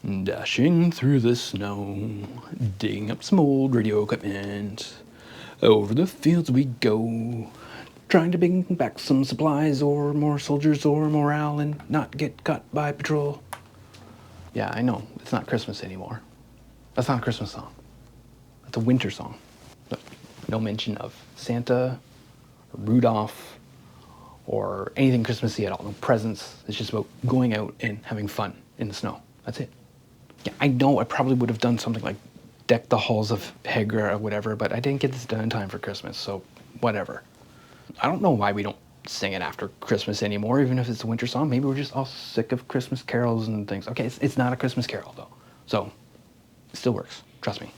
Dashing through the snow, digging up some old radio equipment. Over the fields we go, trying to bring back some supplies or more soldiers or morale and not get caught by patrol. Yeah, I know, it's not Christmas anymore. That's not a Christmas song. That's a winter song. No mention of Santa, or Rudolph, or anything Christmassy at all. No presents. It's just about going out and having fun in the snow. That's it. Yeah, I know I probably would have done something like deck the halls of Hegra or whatever, but I didn't get this done in time for Christmas, so whatever. I don't know why we don't sing it after Christmas anymore, even if it's a winter song. Maybe we're just all sick of Christmas carols and things. Okay, it's not a Christmas carol though, so it still works, trust me.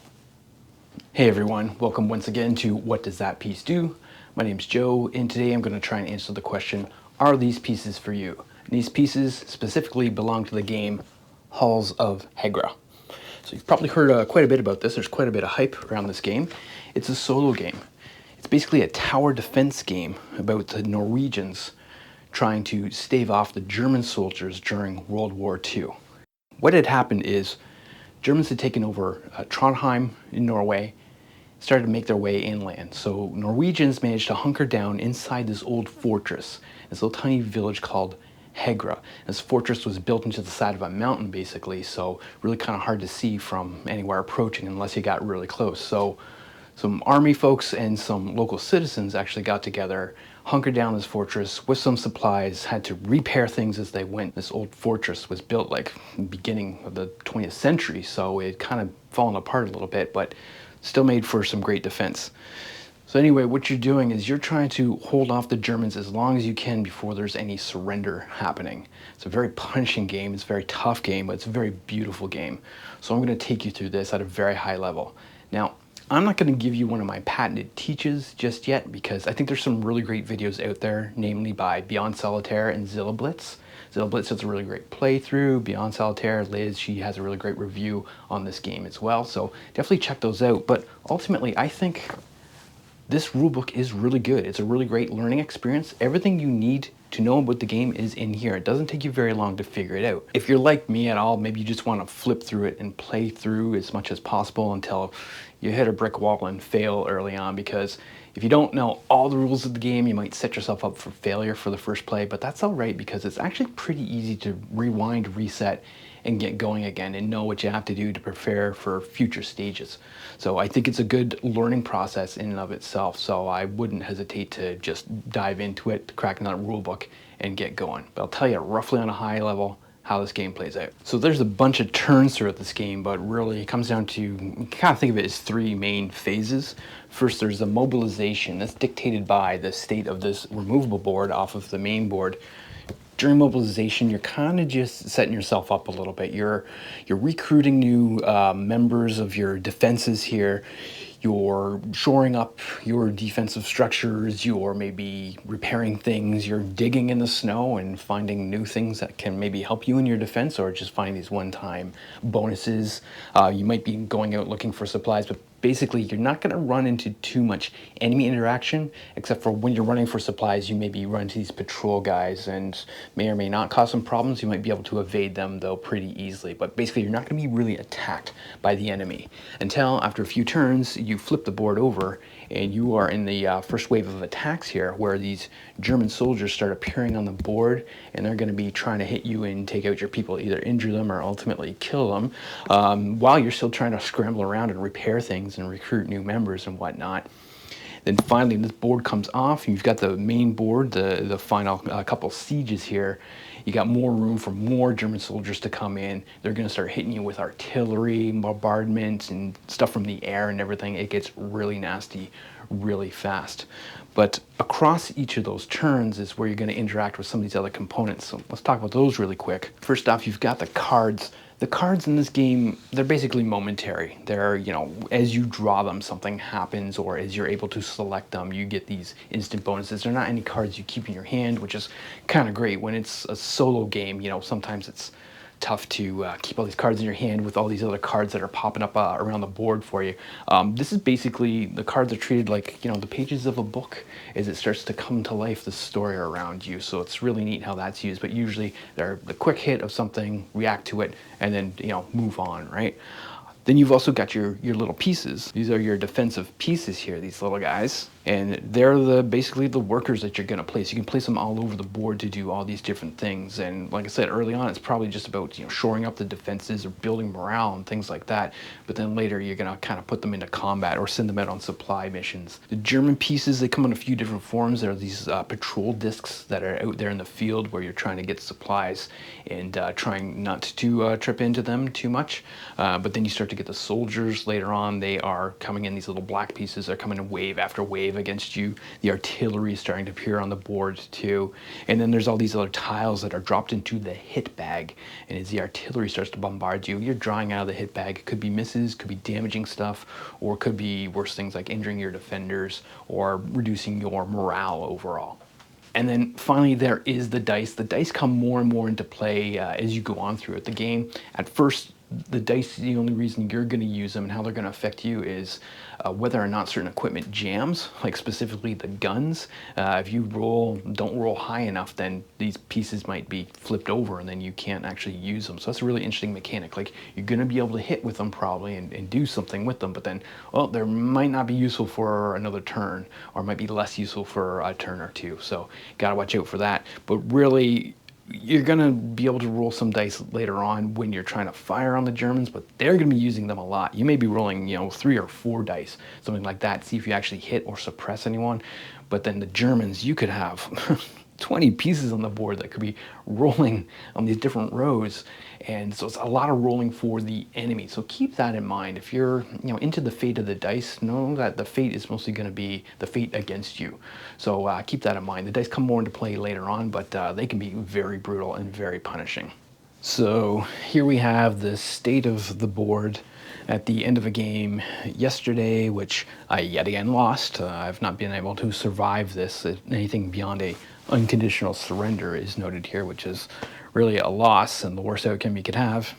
Hey everyone, welcome once again to What Does That Piece Do? My name's Joe, and today I'm going to try and answer the question, are these pieces for you? And these pieces specifically belong to the game Halls of Hegra. So you've probably heard quite a bit about this. There's quite a bit of hype around this game. It's a solo game. It's basically a tower defense game about the Norwegians trying to stave off the German soldiers during World War II. What had happened is Germans had taken over Trondheim in Norway, started to make their way inland. So Norwegians managed to hunker down inside this old fortress, this little tiny village called Hegra. This fortress was built into the side of a mountain basically, so really kind of hard to see from anywhere approaching unless you got really close. So some army folks and some local citizens actually got together, hunkered down this fortress with some supplies, had to repair things as they went. This old fortress was built like beginning of the 20th century, so it kind of fallen apart a little bit, but still made for some great defense. So anyway, what you're doing is you're trying to hold off the Germans as long as you can before there's any surrender happening. It's a very punishing game, it's a very tough game, but it's a very beautiful game. So I'm going to take you through this at a very high level. Now, I'm not going to give you one of my patented teaches just yet because I think there's some really great videos out there, namely by Beyond Solitaire and ZillaBlitz. ZillaBlitz has a really great playthrough. Beyond Solitaire, Liz, she has a really great review on this game as well. So definitely check those out. But ultimately, I think this rulebook is really good. It's a really great learning experience. Everything you need to know about the game is in here. It doesn't take you very long to figure it out. If you're like me at all, maybe you just want to flip through it and play through as much as possible until you hit a brick wall and fail early on, because if you don't know all the rules of the game, you might set yourself up for failure for the first play, but that's all right because it's actually pretty easy to rewind, reset, and get going again and know what you have to do to prepare for future stages. So I think it's a good learning process in and of itself, so I wouldn't hesitate to just dive into it, crack that rule book, and get going. But I'll tell you roughly on a high level how this game plays out. So there's a bunch of turns throughout this game, but really it comes down to, you kind of think of it as three main phases. First, there's the mobilization. That's dictated by the state of this removable board off of the main board. During mobilization, you're kind of just setting yourself up a little bit. You're recruiting new members of your defenses here. You're shoring up your defensive structures. You're maybe repairing things. You're digging in the snow and finding new things that can maybe help you in your defense, or just finding these one-time bonuses. You might be going out looking for supplies, but basically you're not going to run into too much enemy interaction, except for when you're running for supplies, you maybe run into these patrol guys and may or may not cause some problems. You might be able to evade them though pretty easily, but basically you're not going to be really attacked by the enemy until after a few turns you flip the board over and you are in the first wave of attacks here, where these German soldiers start appearing on the board, and they're going to be trying to hit you and take out your people, either injure them or ultimately kill them, while you're still trying to scramble around and repair things and recruit new members and whatnot. Then finally this board comes off and you've got the main board, the final couple sieges here. You got more room for more German soldiers to come in. They're going to start hitting you with artillery, bombardment, and stuff from the air and everything. It gets really nasty really fast. But across each of those turns is where you're going to interact with some of these other components. So let's talk about those really quick. First off, you've got the cards. The cards in this game, they're basically momentary. They're, you know, as you draw them, something happens, or as you're able to select them, you get these instant bonuses. They're not any cards you keep in your hand, which is kind of great. When it's a solo game, you know, sometimes it's tough to keep all these cards in your hand with all these other cards that are popping up around the board for you. This is basically, the cards are treated like, you know, the pages of a book as it starts to come to life, the story around you. So it's really neat how that's used, but usually they're the quick hit of something, react to it, and then, you know, move on, right? Then you've also got your little pieces. These are your defensive pieces here, these little guys. And they're basically the workers that you're gonna place. You can place them all over the board to do all these different things. And like I said, early on, it's probably just about, you know, shoring up the defenses or building morale and things like that. But then later you're gonna kind of put them into combat or send them out on supply missions. The German pieces, they come in a few different forms. There are these patrol discs that are out there in the field where you're trying to get supplies and trying not to trip into them too much. But then you start to get the soldiers later on. They are coming in, these little black pieces. They're coming in wave after wave against you. The artillery is starting to appear on the board too. And then there's all these other tiles that are dropped into the hit bag. And as the artillery starts to bombard you, you're drawing out of the hit bag. It could be misses, could be damaging stuff, or it could be worse things like injuring your defenders or reducing your morale overall. And then finally, there is the dice. The dice come more and more into play as you go on throughout the game. At first, the dice, the only reason you're going to use them and how they're going to affect you is whether or not certain equipment jams, like specifically the guns. If you don't roll high enough, then these pieces might be flipped over and then you can't actually use them. So that's a really interesting mechanic. Like, you're going to be able to hit with them probably and do something with them, but then, well, they might not be useful for another turn, or might be less useful for a turn or two. So got to watch out for that. But really, you're going to be able to roll some dice later on when you're trying to fire on the Germans, but they're going to be using them a lot. You may be rolling, you know, 3 or 4 dice, something like that, see if you actually hit or suppress anyone. But then the Germans, you could have 20 pieces on the board that could be rolling on these different rows. And so it's a lot of rolling for the enemy. So keep that in mind. If you're, you know, into the fate of the dice, know that the fate is mostly going to be the fate against you. So keep that in mind. The dice come more into play later on, but they can be very brutal and very punishing. So here we have the state of the board at the end of a game yesterday, which I yet again lost. I've not been able to survive this. Anything beyond a unconditional surrender is noted here, which is really a loss and the worst outcome you could have.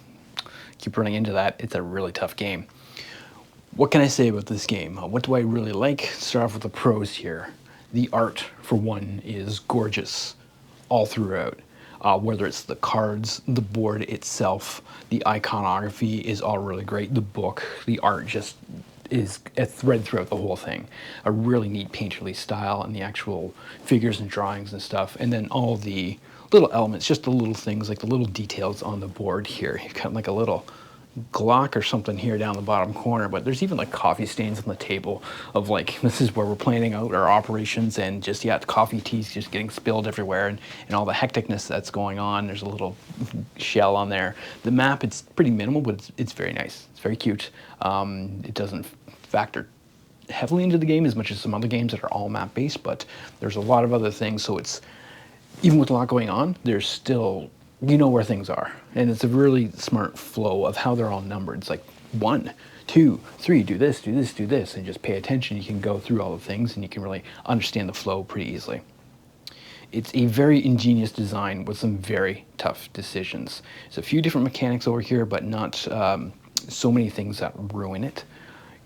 Keep running into that. It's a really tough game. What can I say about this game? What do I really like? Start off with the pros here. The art, for one, is gorgeous all throughout. Whether it's the cards, the board itself, the iconography is all really great. The book, the art just is a thread throughout the whole thing. A really neat painterly style and the actual figures and drawings and stuff. And then all the little elements, just the little things, like the little details on the board here. You've got like a little Glock or something here down the bottom corner, but there's even like coffee stains on the table of like, this is where we're planning out our operations, and just, yeah, the coffee tea's just getting spilled everywhere, and all the hecticness that's going on. There's a little shell on there. The map, it's pretty minimal, but it's very nice. It's very cute. It doesn't factor heavily into the game as much as some other games that are all map based, but there's a lot of other things, so it's, even with a lot going on, there's still, you know where things are. And it's a really smart flow of how they're all numbered. It's like 1, 2, 3, do this, do this, do this, and just pay attention. You can go through all the things and you can really understand the flow pretty easily. It's a very ingenious design with some very tough decisions. There's a few different mechanics over here, but not so many things that ruin it.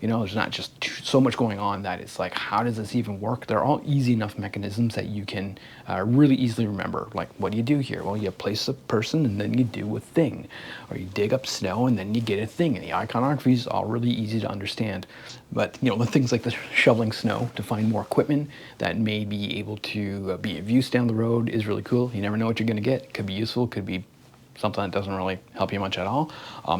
You know, there's not just so much going on that it's like, how does this even work? They're all easy enough mechanisms that you can really easily remember. Like, what do you do here? Well, you place a person and then you do a thing. Or you dig up snow and then you get a thing. And the iconography is all really easy to understand. But, you know, the things like the shoveling snow to find more equipment that may be able to be of use down the road is really cool. You never know what you're going to get. It could be useful, could be something that doesn't really help you much at all.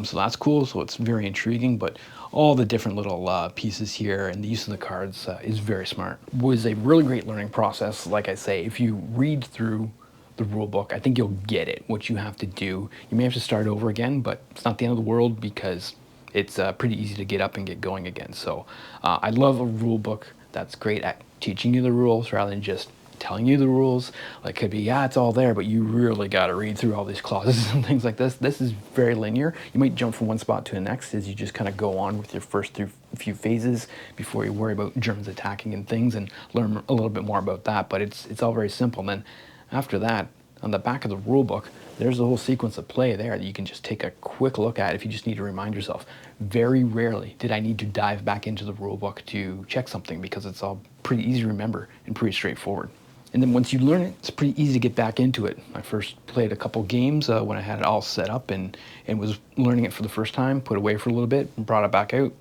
So that's cool. So it's very intriguing, but all the different little pieces here and the use of the cards is very smart. It was a really great learning process. Like I say, if you read through the rule book, I think you'll get it, what you have to do. You may have to start over again, but it's not the end of the world because it's pretty easy to get up and get going again. So I love a rule book that's great at teaching you the rules rather than just telling you the rules. Like, could be, yeah, it's all there, but you really got to read through all these clauses and things like this. This is very linear. You might jump from one spot to the next as you just kind of go on with your first few phases before you worry about Germans attacking and things and learn a little bit more about that. But it's all very simple. And then after that, on the back of the rule book, there's a whole sequence of play there that you can just take a quick look at if you just need to remind yourself. Very rarely did I need to dive back into the rule book to check something, because it's all pretty easy to remember and pretty straightforward. And then once you learn it, it's pretty easy to get back into it. I first played a couple games when I had it all set up and was learning it for the first time, put it away for a little bit, and brought it back out.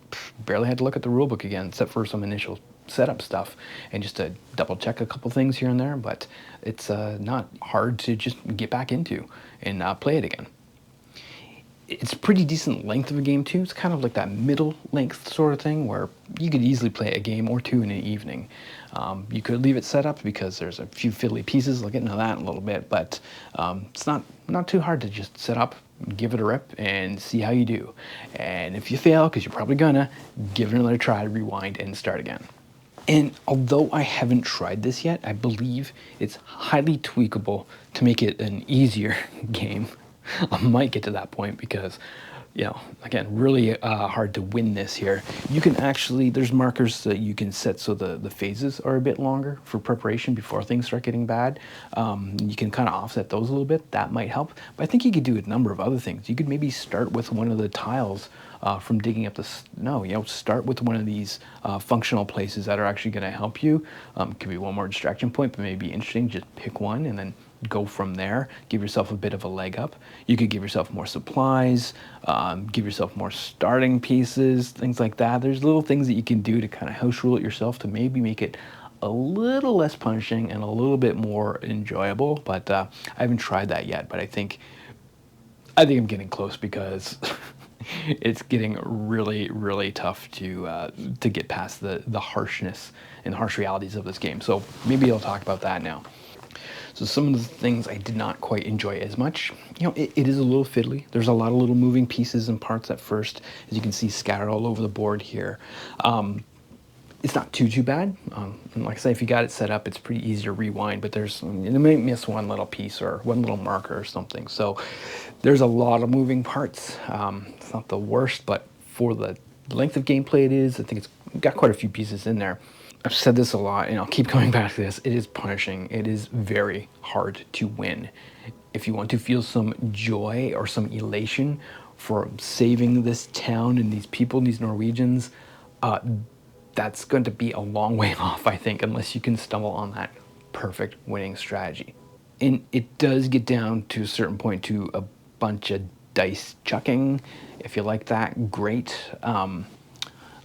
Barely had to look at the rulebook again, except for some initial setup stuff and just to double check a couple things here and there, but it's not hard to just get back into and play it again. It's a pretty decent length of a game too. It's kind of like that middle length sort of thing where you could easily play a game or two in an evening. You could leave it set up because there's a few fiddly pieces. I'll get into that in a little bit, but it's not too hard to just set up, give it a rip, and see how you do. And if you fail, because you're probably gonna, give it another try, rewind, and start again. And although I haven't tried this yet, I believe it's highly tweakable to make it an easier game. I might get to that point because, you know, again, really hard to win this here. You can actually, there's markers that you can set so the phases are a bit longer for preparation before things start getting bad. You can kind of offset those a little bit. That might help. But I think you could do a number of other things. You could maybe start with one of the tiles from digging up the snow. You know, start with one of these functional places that are actually going to help you. Could be one more distraction point, but maybe interesting. Just pick one and then go from there. Give yourself a bit of a leg up. You could give yourself more supplies, give yourself more starting pieces, things like that. There's little things that you can do to kind of house rule it yourself to maybe make it a little less punishing and a little bit more enjoyable. But I haven't tried that yet, but I think I'm getting close because it's getting really, really tough to get past the harshness and harsh realities of this game. So maybe I'll talk about that now. So some of the things I did not quite enjoy as much, you know, it is a little fiddly. There's a lot of little moving pieces and parts at first, as you can see scattered all over the board here. It's not too bad. And like I say, if you got it set up, it's pretty easy to rewind, but you may miss one little piece or one little marker or something. So there's a lot of moving parts. It's not the worst, but for the length of gameplay it is, I think it's got quite a few pieces in there. I've said this a lot, and I'll keep coming back to this. It is punishing. It is very hard to win. If you want to feel some joy or some elation for saving this town and these people, these Norwegians, that's going to be a long way off, I think, unless you can stumble on that perfect winning strategy. And it does get down to a certain point to a bunch of dice chucking. If you like that, great.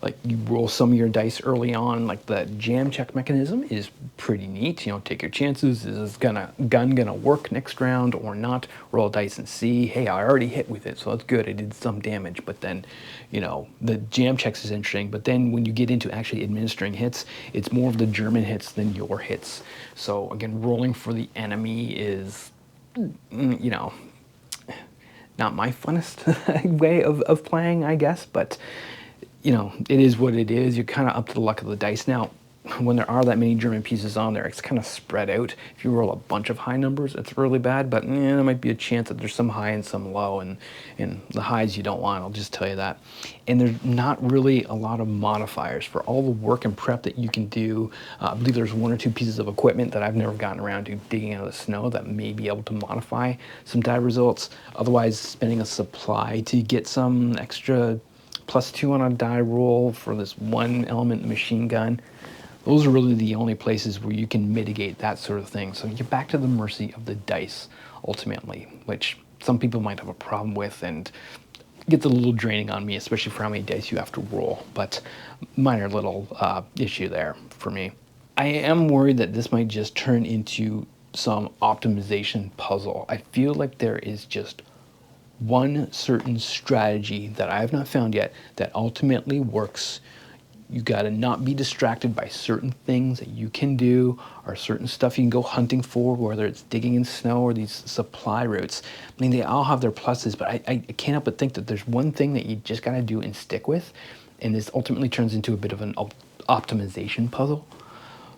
Like you roll some of your dice early on, like the jam check mechanism is pretty neat. You know, take your chances. Is gun gonna work next round or not? Roll dice and see. Hey, I already hit with it, so that's good. I did some damage. But then, you know, the jam checks is interesting. But then when you get into actually administering hits, it's more of the German hits than your hits. So again, rolling for the enemy is, you know, not my funnest way of playing, I guess, but you know, it is what it is. You're kind of up to the luck of the dice. Now, when there are that many German pieces on there, it's kind of spread out. If you roll a bunch of high numbers, it's really bad, but there might be a chance that there's some high and some low, and the highs you don't want, I'll just tell you that. And there's not really a lot of modifiers for all the work and prep that you can do. I believe there's one or two pieces of equipment that I've never gotten around to digging out of the snow that may be able to modify some die results. Otherwise, spending a supply to get some extra +2 on a die roll for this one element machine gun. Those are really the only places where you can mitigate that sort of thing. So you're back to the mercy of the dice, ultimately, which some people might have a problem with and gets a little draining on me, especially for how many dice you have to roll, but minor little issue there for me. I am worried that this might just turn into some optimization puzzle. I feel like there is just one certain strategy that I have not found yet that ultimately works. You got to not be distracted by certain things that you can do or certain stuff you can go hunting for, whether it's digging in snow or these supply routes. I mean, they all have their pluses, but I can't help but think that there's one thing that you just got to do and stick with, and this ultimately turns into a bit of an optimization puzzle.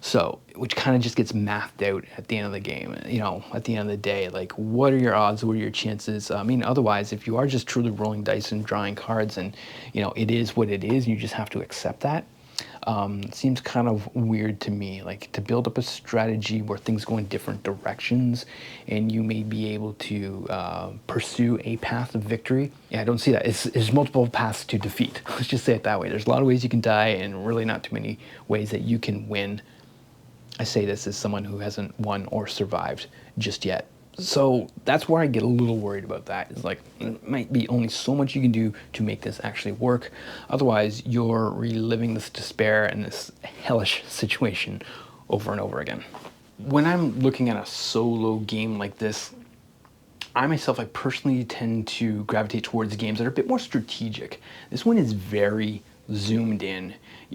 So, which kind of just gets mathed out at the end of the game, you know, at the end of the day, like what are your odds, what are your chances? I mean, otherwise, if you are just truly rolling dice and drawing cards and, you know, it is what it is, you just have to accept that. seems kind of weird to me. Like, to build up a strategy where things go in different directions and you may be able to pursue a path of victory. Yeah, I don't see that. There's multiple paths to defeat. Let's just say it that way. There's a lot of ways you can die and really not too many ways that you can win. I say this as someone who hasn't won or survived just yet. So that's where I get a little worried about that. It's like, there might be only so much you can do to make this actually work. Otherwise, you're reliving this despair and this hellish situation over and over again. When I'm looking at a solo game like this, I personally tend to gravitate towards games that are a bit more strategic. This one is very zoomed in.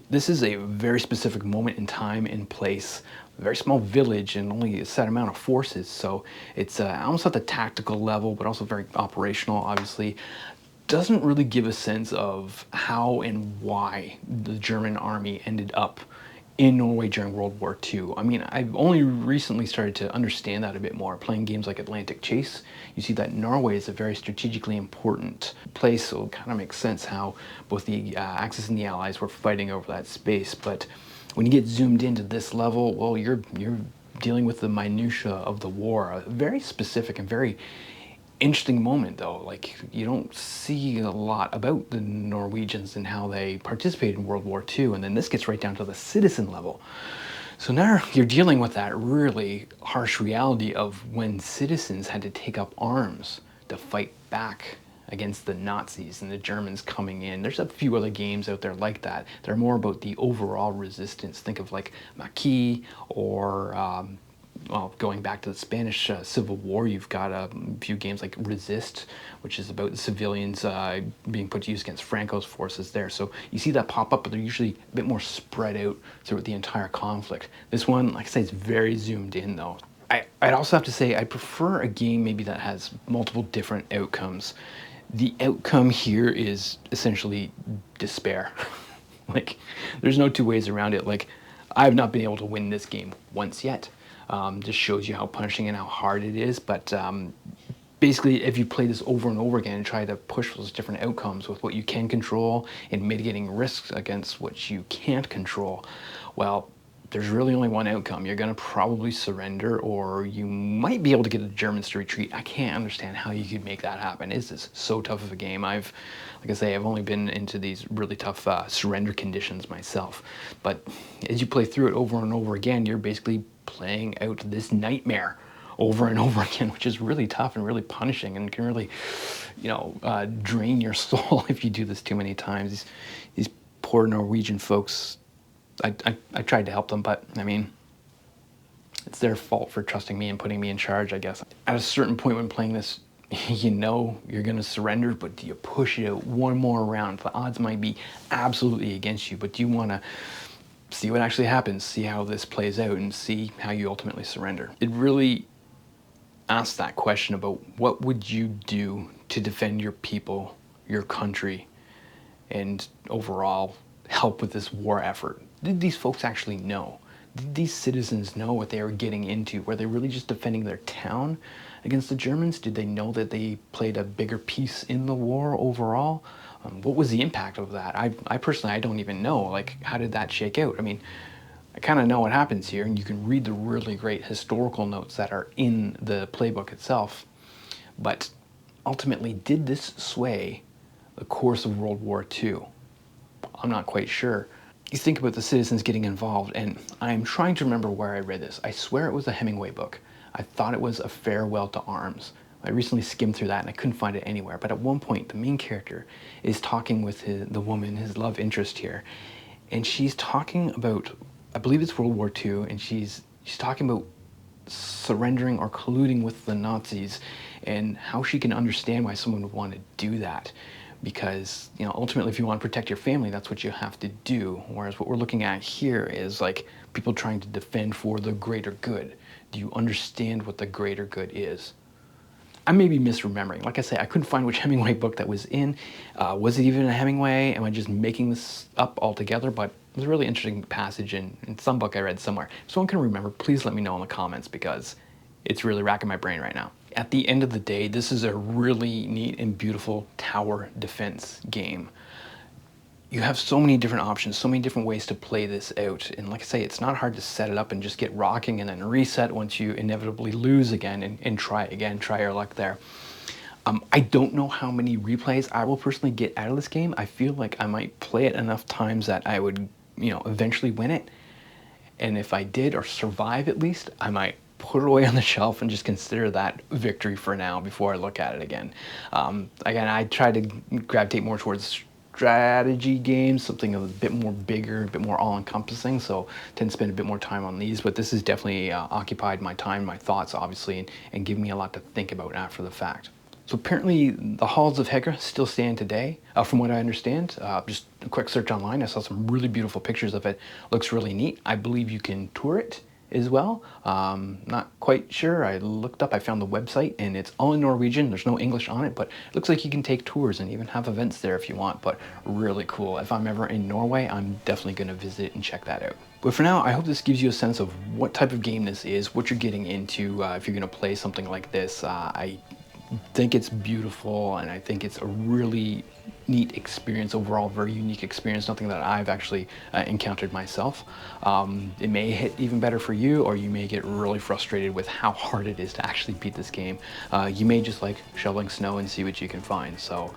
This is a very specific moment in time and place, a very small village and only a set amount of forces, so it's almost at the tactical level, but also very operational, obviously. Doesn't really give a sense of how and why the German army ended up in Norway during World War II. I mean, I've only recently started to understand that a bit more. Playing games like Atlantic Chase, you see that Norway is a very strategically important place, so it kind of makes sense how both the Axis and the Allies were fighting over that space. But when you get zoomed into this level, well, you're dealing with the minutiae of the war, a very specific and very interesting moment though. Like, you don't see a lot about the Norwegians and how they participated in World War II, and then this gets right down to the citizen level. So now you're dealing with that really harsh reality of when citizens had to take up arms to fight back against the Nazis and the Germans coming in. There's a few other games out there like that. They're more about the overall resistance. Think of like Maquis or well, going back to the Spanish Civil War, you've got a few games like Resist, which is about the civilians being put to use against Franco's forces there. So you see that pop up, but they're usually a bit more spread out throughout the entire conflict. This one, like I say, is very zoomed in though. I'd also have to say I prefer a game maybe that has multiple different outcomes. The outcome here is essentially despair. Like, there's no two ways around it. Like, I've not been able to win this game once yet. Just shows you how punishing and how hard it is. But basically, if you play this over and over again and try to push those different outcomes with what you can control and mitigating risks against what you can't control, well, there's really only one outcome. You're going to probably surrender, or you might be able to get the Germans to retreat. I can't understand how you could make that happen. It's just so tough of a game. Like I say, I've only been into these really tough surrender conditions myself. But as you play through it over and over again, you're basically playing out this nightmare over and over again, which is really tough and really punishing and can really, drain your soul if you do this too many times. These poor Norwegian folks, I tried to help them, but I mean, it's their fault for trusting me and putting me in charge, I guess. At a certain point when playing this, you know you're going to surrender, but do you push it out one more round? The odds might be absolutely against you, but do you want to see what actually happens, see how this plays out, and see how you ultimately surrender? It really asks that question about what would you do to defend your people, your country, and overall help with this war effort. Did these folks actually know? Did these citizens know what they were getting into? Were they really just defending their town against the Germans? Did they know that they played a bigger piece in the war overall? What was the impact of that? I personally, I don't even know. Like, how did that shake out? I mean, I kind of know what happens here, and you can read the really great historical notes that are in the playbook itself. But ultimately, did this sway the course of World War II? I'm not quite sure. You think about the citizens getting involved, and I'm trying to remember where I read this. I swear it was a Hemingway book. I thought it was A Farewell to Arms. I recently skimmed through that and I couldn't find it anywhere, but at one point the main character is talking with the woman, his love interest here, and she's talking about, I believe it's World War II, and she's talking about surrendering or colluding with the Nazis and how she can understand why someone would want to do that. Because, ultimately, if you want to protect your family, that's what you have to do. Whereas what we're looking at here is like people trying to defend for the greater good. Do you understand what the greater good is? I may be misremembering. Like I say, I couldn't find which Hemingway book that was in. Was it even a Hemingway? Am I just making this up altogether? But it was a really interesting passage in some book I read somewhere. If someone can remember, please let me know in the comments, because it's really racking my brain right now. At the end of the day, this is a really neat and beautiful tower defense game. you have so many different options, so many different ways to play this out. And like I say, it's not hard to set it up and just get rocking and then reset once you inevitably lose again and try again, try your luck there. I don't know how many replays I will personally get out of this game. I feel like I might play it enough times that I would, eventually win it. And if I did, or survive at least, I might put it away on the shelf and just consider that victory for now before I look at it again. Again, I try to gravitate more towards strategy games, something a bit more bigger, a bit more all-encompassing, so I tend to spend a bit more time on these, but this has definitely occupied my time, my thoughts, obviously, and given me a lot to think about after the fact. So apparently the halls of Hegra still stand today, from what I understand. Just a quick search online, I saw some really beautiful pictures of it. Looks really neat. I believe you can tour it as well. Not quite sure. I looked up, I found the website, and it's all in Norwegian. There's no English on it, but it looks like you can take tours and even have events there if you want, but really cool. If I'm ever in Norway, I'm definitely going to visit and check that out. But for now, I hope this gives you a sense of what type of game this is, what you're getting into if you're going to play something like this. I think it's beautiful, and I think it's a really neat experience overall, very unique experience, nothing that I've actually encountered myself. It may hit even better for you, or you may get really frustrated with how hard it is to actually beat this game. You may just like shoveling snow and see what you can find. So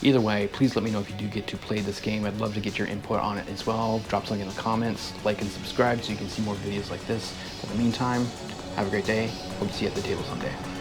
either way, please let me know if you do get to play this game. I'd love to get your input on it as well. Drop something in the comments, like and subscribe so you can see more videos like this. In the meantime, have a great day. Hope to see you at the table someday.